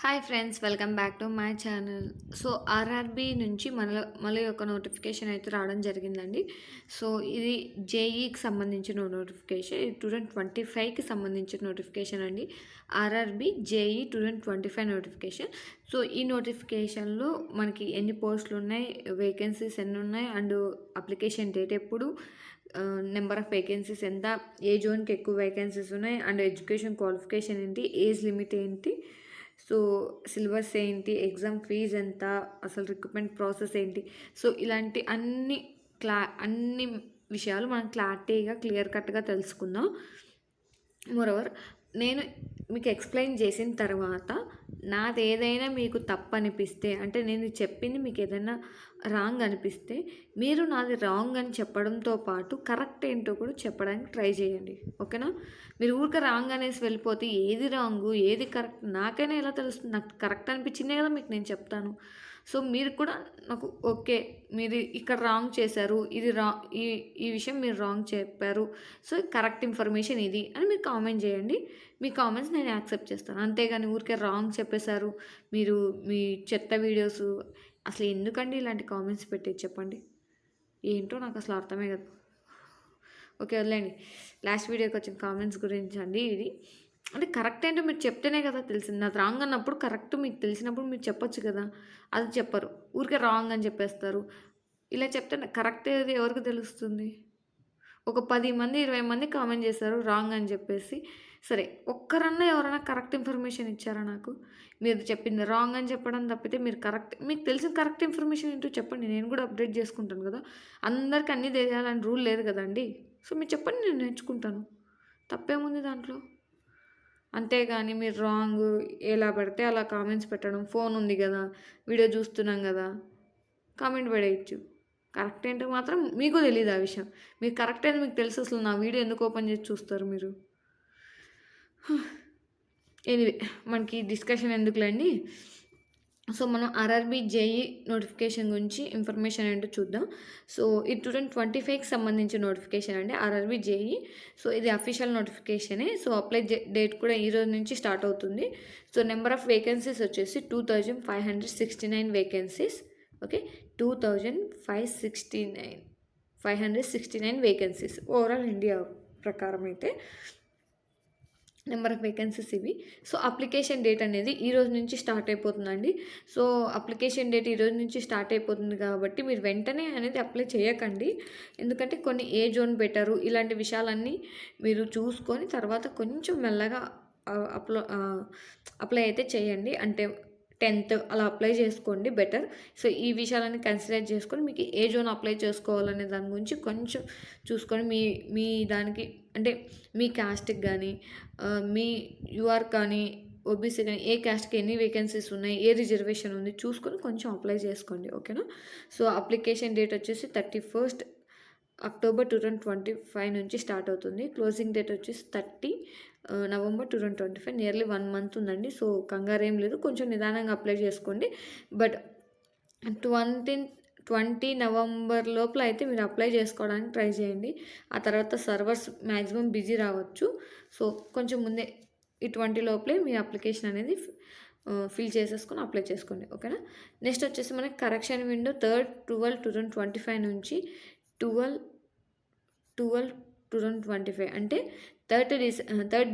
Hi friends, welcome back to my channel. So RRB నుంచి మళ్ళీ ఒక నోటిఫికేషన్ అయితే రావడం జరిగిందండి. సో ఇది జేఈకి సంబంధించిన నోటిఫికేషన్, 2025కి సంబంధించిన నోటిఫికేషన్ అండి. RRB JEE 2025 notification. సో ఈ నోటిఫికేషన్లో మనకి ఎన్ని పోస్టులు ఉన్నాయి, వేకెన్సీస్ ఎన్ని ఉన్నాయి, అండ్ అప్లికేషన్ డేట్ ఎప్పుడు, నెంబర్ ఆఫ్ వేకెన్సీస్ ఎంత, ఏ జోన్కి ఎక్కువ వేకెన్సీస్ ఉన్నాయి, అండ్ ఎడ్యుకేషన్ క్వాలిఫికేషన్ ఏంటి, ఏజ్ లిమిట్ ఏంటి, సో సిలబస్ ఏంటి, ఎగ్జామ్ ఫీజ్ ఎంత, అసలు రిక్రూట్మెంట్ ప్రాసెస్ ఏంటి, సో ఇలాంటి అన్ని విషయాలు మనం క్లియర్ కట్గా తెలుసుకుందాం. మోరోవర్ నేను మీకు ఎక్స్ప్లెయిన్ చేసిన తర్వాత నాది ఏదైనా మీకు తప్పు అనిపిస్తే, అంటే నేను చెప్పింది మీకు ఏదైనా రాంగ్ అనిపిస్తే, మీరు నాది రాంగ్ అని చెప్పడంతో పాటు కరెక్ట్ ఏంటో కూడా చెప్పడానికి ట్రై చేయండి. ఓకేనా? మీరు ఊరికే రాంగ్ అనేసి వెళ్ళిపోతే ఏది రాంగు ఏది కరెక్ట్ నాకైనా ఎలా తెలుస్తుంది? నాకు కరెక్ట్ అనిపించిందే కదా మీకు నేను చెప్తాను. సో మీరు కూడా నాకు ఓకే, మీరు ఇక్కడ రాంగ్ చేశారు, ఇది ఈ విషయం మీరు రాంగ్ చెప్పారు, సో కరెక్ట్ ఇన్ఫర్మేషన్ ఇది అని మీరు కామెంట్ చేయండి. మీ కామెంట్స్ నేను యాక్సెప్ట్ చేస్తాను. అంతేగాని ఊరికే రాంగ్ చెప్పేశారు, మీరు మీ చెత్త వీడియోస్, అసలు ఎందుకండి ఇలాంటి కామెంట్స్ పెట్టేది చెప్పండి? ఏంటో నాకు అసలు అర్థమే కదా. ఓకే, వదిలేండి. లాస్ట్ వీడియోకి వచ్చిన కామెంట్స్ గురించి అండి. ఇది అంటే కరెక్ట్ ఏంటో మీరు చెప్తేనే కదా తెలిసింది. నాకు రాంగ్ అన్నప్పుడు కరెక్ట్ మీకు తెలిసినప్పుడు మీరు చెప్పొచ్చు కదా. అది చెప్పరు, ఊరికే రాంగ్ అని చెప్పేస్తారు. ఇలా చెప్తే కరెక్ట్ ఏది ఎవరికి తెలుస్తుంది? ఒక 10 మంది 20 మంది కామెంట్ చేశారు రాంగ్ అని చెప్పేసి. సరే, ఒక్కరన్నా ఎవరైనా కరెక్ట్ ఇన్ఫర్మేషన్ ఇచ్చారా నాకు? మీరు చెప్పింది రాంగ్ అని చెప్పడం తప్పితే మీరు మీకు తెలిసిన కరెక్ట్ ఇన్ఫర్మేషన్ ఏంటో చెప్పండి. నేను కూడా అప్డేట్ చేసుకుంటాను కదా. అందరికీ అన్నీ తెలియాలని రూల్ లేదు కదండి. సో మీరు చెప్పండి, నేను నేర్చుకుంటాను. తప్పేముంది దాంట్లో? అంతేగాని మీరు రాంగ్ ఎలా పడితే అలా కామెంట్స్ పెట్టడం, ఫోన్ ఉంది కదా, వీడియో చూస్తున్నాం కదా, కామెంట్ పడేయచ్చు. కరెక్ట్ ఏంటో మాత్రం మీకు తెలియదు ఆ విషయం. మీకు కరెక్ట్ అయితే మీకు తెలుసు. అసలు నా వీడియో ఎందుకు ఓపెన్ చేసి చూస్తారు మీరు? ఎనివే, మనకి డిస్కషన్ ఎందుకులేండి. సో మనం ఆర్ఆర్బి జేఈ నోటిఫికేషన్ గురించి ఇన్ఫర్మేషన్ ఏంటో చూద్దాం. సో ఇది 2025కి సంబంధించిన నోటిఫికేషన్ అండి, ఆర్ఆర్బి జేఈ. సో ఇది అఫీషియల్ నోటిఫికేషనే. సో అప్లై డేట్ కూడా ఈ రోజు నుంచి స్టార్ట్ అవుతుంది. సో నెంబర్ ఆఫ్ వేకెన్సీస్ వచ్చేసి 2569 vacancies. Okay, 569 vacancies overall India ప్రకారం అయితే నెంబర్ ఆఫ్ వేకెన్సీస్ ఇవి. సో అప్లికేషన్ డేట్ అనేది ఈ రోజు నుంచి స్టార్ట్ అయిపోతుందండి. సో అప్లికేషన్ డేట్ ఈ రోజు నుంచి స్టార్ట్ అయిపోతుంది కాబట్టి మీరు వెంటనే అనేది అప్లై చేయకండి. ఎందుకంటే కొన్ని ఏ జోన్ పెట్టారు, ఇలాంటి విషయాలన్నీ మీరు చూసుకొని తర్వాత కొంచెం మెల్లగా అప్లై అయితే చేయండి. అంటే 10th అలా అప్లై చేసుకోండి బెటర్. సో ఈ విషయాలన్నీ కన్సిడర్ చేసుకొని మీకు ఏ జోన్ అప్లై చేసుకోవాలనే దాని గురించి కొంచెం చూసుకొని మీ దానికి, అంటే మీ క్యాస్ట్కి కానీ, మీ యూఆర్ కానీ, ఓబీసీ కానీ, ఏ క్యాస్ట్కి ఎన్ని వేకెన్సీస్ ఉన్నాయి, ఏ రిజర్వేషన్ ఉంది చూసుకొని కొంచెం అప్లై చేసుకోండి. ఓకేనా? సో అప్లికేషన్ డేట్ వచ్చేసి 31st అక్టోబర్ 2025 నుంచి స్టార్ట్ అవుతుంది. క్లోజింగ్ డేట్ వచ్చేసి 30 నవంబర్ 2025. నియర్లీ 1 మంత్ ఉందండి. సో కంగారేం లేదు, కొంచెం నిదానంగా అప్లై చేసుకోండి. బట్ 20 నవంబర్ లోపల అయితే మీరు అప్లై చేసుకోవడానికి ట్రై చేయండి. ఆ తర్వాత సర్వర్స్ మ్యాక్సిమం బిజీ రావచ్చు. సో కొంచెం ముందే ఈ 20 లోపలే మీ అప్లికేషన్ అనేది ఫిల్ చేసేసుకొని అప్లై చేసుకోండి. ఓకేనా? నెక్స్ట్ వచ్చేసి మనకి కరెక్షన్ విండో 3rd 12 2025 నుంచి 12/12/2025 అంటే 3rd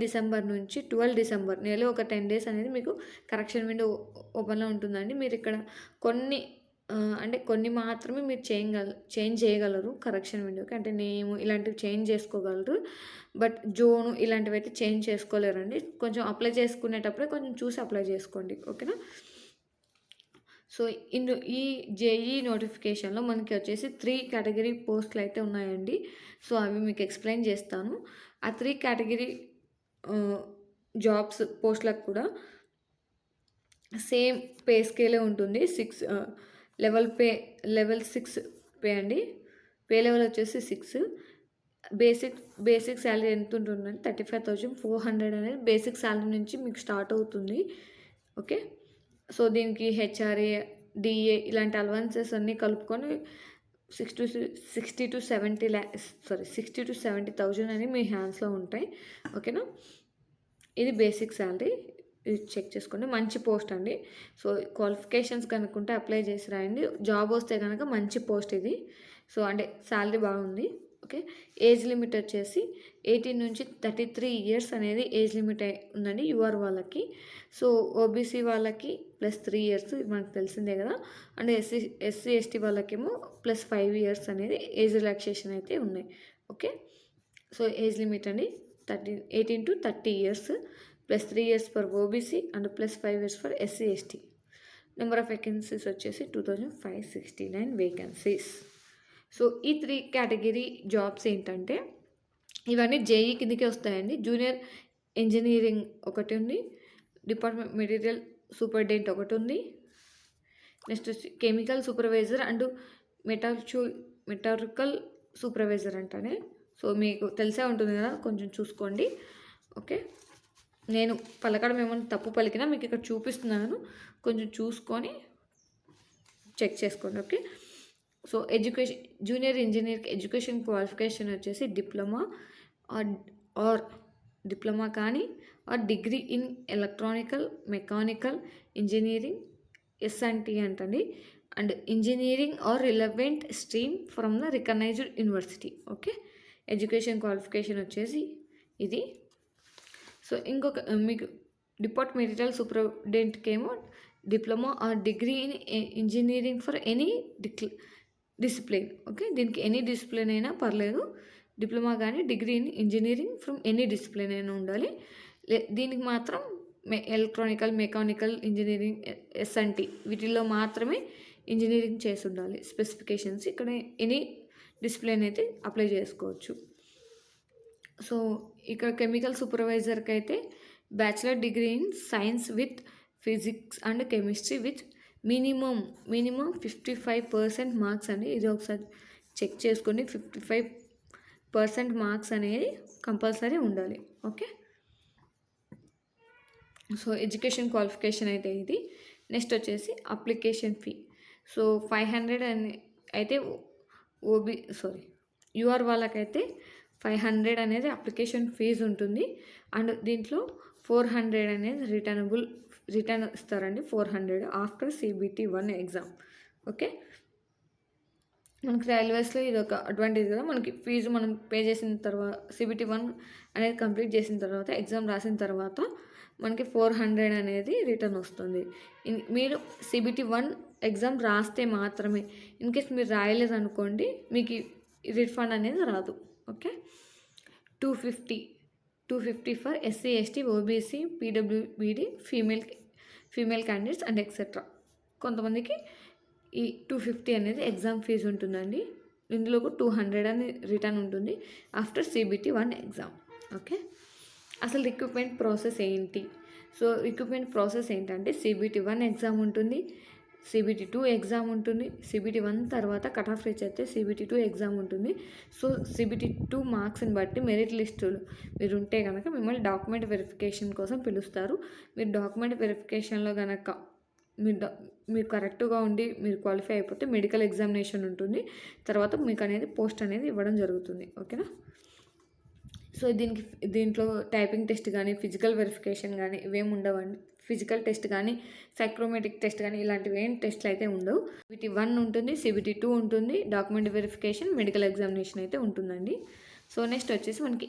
డిసెంబర్ నుంచి 12 డిసెంబర్, నేల ఒక 10 days అనేది మీకు కరెక్షన్ విండో ఓపెన్లో ఉంటుందండి. మీరు ఇక్కడ కొన్ని మాత్రమే మీరు చేంజ్ చేయగలరు కరెక్షన్ విండోకి. అంటే నేమ్ ఇలాంటివి చేంజ్ చేసుకోగలరు, బట్ జోను ఇలాంటివి అయితే చేంజ్ చేసుకోలేరండి. కొంచెం అప్లై చేసుకునేటప్పుడే కొంచెం చూసి అప్లై చేసుకోండి. ఓకేనా? సో ఈ జేఈ నోటిఫికేషన్లో మనకి వచ్చేసి 3 కేటగిరీ పోస్టులు అయితే ఉన్నాయండి. సో అవి మీకు ఎక్స్ప్లెయిన్ చేస్తాను. ఆ 3 కేటగిరీ జాబ్స్ పోస్టులకు కూడా సేమ్ పే స్కేలే ఉంటుంది. లెవెల్ 6 పే అండి. పే లెవెల్ వచ్చేసి 6. బేసిక్ శాలరీ ఎంత ఉంటుందంటే 35,400 అనేది బేసిక్ శాలరీ నుంచి మీకు స్టార్ట్ అవుతుంది. ఓకే, సో దీనికి హెచ్ఆర్ఏ, డిఏ ఇలాంటి అలవెన్సెస్ అన్నీ కలుపుకొని 60 to 70,000 అని మీ హ్యాండ్స్లో ఉంటాయి. ఓకేనా? ఇది బేసిక్ శాలరీ. ఇది చెక్ చేసుకోండి. మంచి పోస్ట్ అండి. సో, క్వాలిఫికేషన్స్ కనుక్కుంటే అప్లై చేసి రాయండి. జాబ్ వస్తే గనక మంచి పోస్ట్ ఇది. సో, అంటే సాలరీ బాగుంది. ఓకే. ఏజ్ లిమిట్ వచ్చేసి 18-33 ఇయర్స్ అనేది ఏజ్ లిమిట్ ఉందండి యూఆర్ వాళ్ళకి. సో, ఓబీసీ వాళ్ళకి +3 ఇయర్స్ మనకు తెలిసిందే కదా! అండ్ ఎస్సీ, ఎస్టీ వాళ్ళకేమో +5 ఇయర్స్ అనేది ఏజ్ రిలాక్సేషన్ అయితే ఉన్నాయి. ఓకే. సో, ఏజ్ లిమిట్ అండి 18-30 years +3 years for OBC and +5 years for SC, ST. Number of vacancies వచ్చేసి 2569 వేకెన్సీస్. సో, ఈ 3 కేటగిరీ జాబ్స్ ఏంటంటే ఇవన్నీ జేఈ కిందకే వస్తాయండి. జూనియర్ ఇంజనీరింగ్ ఒకటి ఉంది. డిపార్ట్మెంట్ మెటీరియల్ సూపరింటెండెంట్ ఒకటి ఉంది. నెక్స్ట్ వచ్చి chemical supervisor and metallurgical supervisor అంటానే. సో, మీకు తెలిసే ఉంటుంది కదా, కొంచెం చూసుకోండి. ఓకే. నేను పలకడం ఏమైనా తప్పు పలికినా మీకు ఇక్కడ చూపిస్తున్నాను, కొంచెం చూసుకొని చెక్ చేసుకోండి. ఓకే. సో, జూనియర్ ఇంజనీర్కి ఎడ్యుకేషన్ క్వాలిఫికేషన్ వచ్చేసి డిప్లొమా ఆర్ డిప్లొమా కానీ or degree in electrical mechanical engineering S N T అంటండి. And engineering or relevant stream from the recognised university. Okay. Education qualification వచ్చేసి ఇది. సో, ఇంకొక మీకు డిపార్ట్మెంట్ మెటీరియల్ సూపరింటెండెంట్కి ఏమో diploma or degree in engineering for any discipline. Okay. దీనికి any discipline అయినా పర్లేదు. డిప్లొమా కానీ degree in engineering from any discipline అయినా ఉండాలి. దీనికి మాత్రం ఎలక్ట్రానికల్ మెకానికల్ ఇంజనీరింగ్ ఎస్ఎన్టీ వీటిల్లో మాత్రమే ఇంజనీరింగ్ చేసి ఉండాలి. స్పెసిఫికేషన్స్ ఇక్కడ ఎనీ డిసిప్లిన్ అయితే అప్లై చేసుకోవచ్చు. సో, ఇక్కడ కెమికల్ సూపర్వైజర్కి అయితే bachelor degree in science with physics and chemistry with minimum 55% marks అండి. ఇది ఒకసారి చెక్ చేసుకోండి. 55% మార్క్స్ అనేది కంపల్సరీ ఉండాలి. ఓకే. సో, ఎడ్యుకేషన్ క్వాలిఫికేషన్ అయితే ఇది. నెక్స్ట్ వచ్చేసి అప్లికేషన్ ఫీ. సో, 500 అని అయితే యూఆర్ వాళ్ళకైతే 500 అనేది అప్లికేషన్ ఫీజు ఉంటుంది. అండ్ దీంట్లో 400 అనేది రిటర్న్ ఇస్తారండి. 400 ఆఫ్టర్ CBT 1 ఎగ్జామ్. ఓకే. మనకి రైల్వేస్లో ఇది ఒక అడ్వాంటేజ్ కదా, మనకి ఫీజు మనం పే చేసిన తర్వాత CBT 1 అనేది కంప్లీట్ చేసిన తర్వాత ఎగ్జామ్ రాసిన తర్వాత మనకి 400 అనేది రిటర్న్ వస్తుంది. మీరు CBT 1 ఎగ్జామ్ రాస్తే మాత్రమే. ఇన్కేస్ మీరు రాయలేదు అనుకోండి మీకు రిఫండ్ అనేది రాదు. Okay. 250 for SC, ST, OBC, PWBD, female candidates and etcetera. కొంతమందికి ఈ 250 అనేది ఎగ్జామ్ ఫీజు ఉంటుందండి. ఇందులో 200 అని రిటర్న్ ఉంటుంది ఆఫ్టర్ CBT 1 ఎగ్జామ్. ఓకే. అసలు రిక్రూట్మెంట్ ప్రాసెస్ ఏంటి? సో, రిక్రూట్మెంట్ ప్రాసెస్ ఏంటంటే CBT 1 ఎగ్జామ్ ఉంటుంది, CBT 2 ఎగ్జామ్ ఉంటుంది. CBT 1 తర్వాత కట్ ఆఫ్ రీచ్ అయితే CBT 2 ఎగ్జామ్ ఉంటుంది. సో, CBT 2 మార్క్స్ని బట్టి మెరిట్ లిస్టులు మీరు ఉంటే కనుక మిమ్మల్ని డాక్యుమెంట్ వెరిఫికేషన్ కోసం పిలుస్తారు. మీరు డాక్యుమెంట్ వెరిఫికేషన్లో కనుక మీరు కరెక్ట్గా ఉండి మీరు క్వాలిఫై అయిపోతే మెడికల్ ఎగ్జామినేషన్ ఉంటుంది. తర్వాత మీకు అనేది పోస్ట్ అనేది ఇవ్వడం జరుగుతుంది. ఓకేనా. సో, దీంట్లో టైపింగ్ టెస్ట్ కానీ ఫిజికల్ వెరిఫికేషన్ కానీ ఇవేమి ఉండవండి. ఫిజికల్ టెస్ట్ కానీ సైక్రోమెట్రిక్ టెస్ట్ కానీ ఇలాంటివి ఏం టెస్ట్లు అయితే ఉండవు. CBT 1 ఉంటుంది, CBT 2 ఉంటుంది, డాక్యుమెంట్ వెరిఫికేషన్, మెడికల్ ఎగ్జామినేషన్ అయితే ఉంటుందండి. సో, నెక్స్ట్ వచ్చేసి మనకి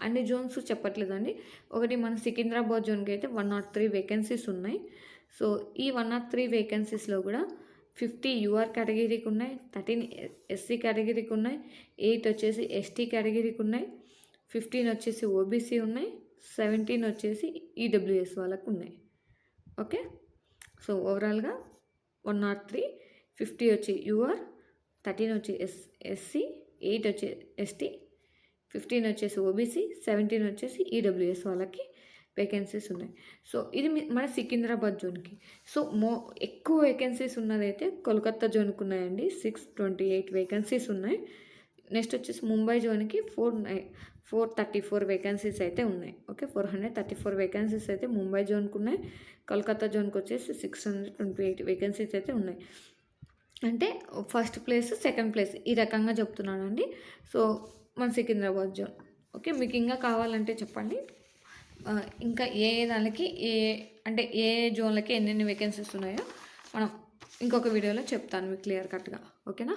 అన్ని జోన్స్ చెప్పట్లేదండి. ఒకటి మన సికింద్రాబాద్ జోన్కి అయితే 103 వేకెన్సీస్ ఉన్నాయి. సో, ఈ 103 వేకెన్సీస్లో కూడా 50 యూఆర్ కేటగిరీకి ఉన్నాయి, 13 ఎస్సీ కేటగిరీకి ఉన్నాయి, 8 వచ్చేసి ఎస్టీ కేటగిరీకి ఉన్నాయి, 15 వచ్చేసి ఓబీసీ ఉన్నాయి, 17 వచ్చేసి ఈడబ్ల్యూఎస్ వాళ్ళకు ఉన్నాయి. ఓకే. సో, ఓవరాల్గా 103, 50 వచ్చి యూఆర్, 13 వచ్చి ఎస్సీ, 8 వచ్చి ఎస్టీ, 15 వచ్చేసి ఓబీసీ, 17 వచ్చేసి ఈడబ్ల్యూఎస్ వాళ్ళకి వేకెన్సీస్ ఉన్నాయి. సో, ఇది మన సికింద్రాబాద్ జోన్కి. సో, ఎక్కువ వేకెన్సీస్ ఉన్నదైతే కోల్కతా జోన్కి ఉన్నాయండి. 628 వేకెన్సీస్ ఉన్నాయి. నెక్స్ట్ వచ్చేసి ముంబై జోన్కి 434 వేకెన్సీస్ అయితే ఉన్నాయి. ఓకే. 434 వేకెన్సీస్ అయితే ముంబై జోన్కి ఉన్నాయి. కోల్కతా జోన్కి వచ్చేసి 628 వేకెన్సీస్ అయితే ఉన్నాయి. అంటే ఫస్ట్ ప్లేస్, సెకండ్ ప్లేస్ ఈ రకంగా చెప్తున్నానండి. సో, మన సికింద్రాబాద్ జోన్. ఓకే. మీకు ఇంకా కావాలంటే చెప్పండి, ఇంకా ఏ ఏ దానికి అంటే ఏ జోన్లకి ఎన్నెన్ని వేకెన్సీస్ ఉన్నాయో మనం ఇంకొక వీడియోలో చెప్తాను మీకు క్లియర్ కట్గా. ఓకేనా?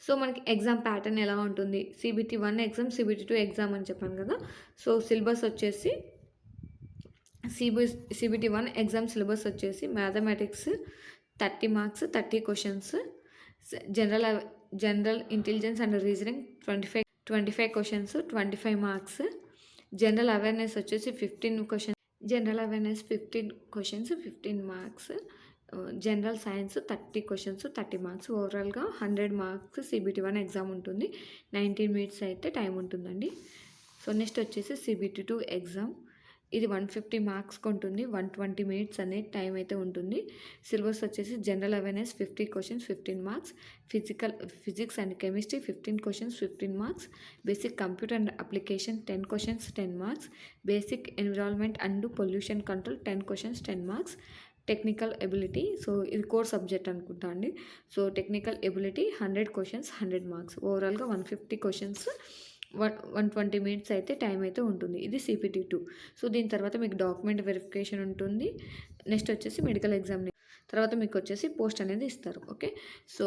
సో మనకి ఎగ్జామ్ ప్యాటర్న్ ఎలా ఉంటుంది, CBT 1 ఎగ్జామ్, CBT 2 ఎగ్జామ్ అని చెప్పాను కదా. సో సిలబస్ వచ్చేసి CBT 1 ఎగ్జామ్ సిలబస్ వచ్చేసి mathematics 30 marks 30 questions, general intelligence and reasoning 25 questions 25 marks, general awareness వచ్చేసి 15 questions, 15 marks, general science 30 questions 30 marks. ఓవరాల్గా 100 మార్క్స్ CBT 1 ఎగ్జామ్ ఉంటుంది. 19 మినిట్స్ అయితే టైం ఉంటుందండి. సో నెక్స్ట్ వచ్చేసి CBT 2 ఎగ్జామ్. ఇది 150 మార్క్స్కి ఉంటుంది. 120 మినిట్స్ అనేది టైం అయితే ఉంటుంది. సిలబస్ వచ్చేసి general awareness 50 questions 15 marks, physics and chemistry 15 questions 15 marks, basic computer and application 10 questions 10 marks, basic environment and pollution control 10 questions 10 marks, technical ability, so ఇది core subject అనుకుంటా అండి. So technical ability 100 questions 100 marks. ఓవరాల్గా 150 questions 120 minutes అయితే time అయితే ఉంటుంది. ఇది CBT 2. So దీని తర్వాత మీకు డాక్యుమెంట్ వెరిఫికేషన్ ఉంటుంది. నెక్స్ట్ వచ్చేసి మెడికల్ ఎగ్జామ్ తర్వాత మీకు వచ్చేసి పోస్ట్ అనేది ఇస్తారు. ఓకే. సో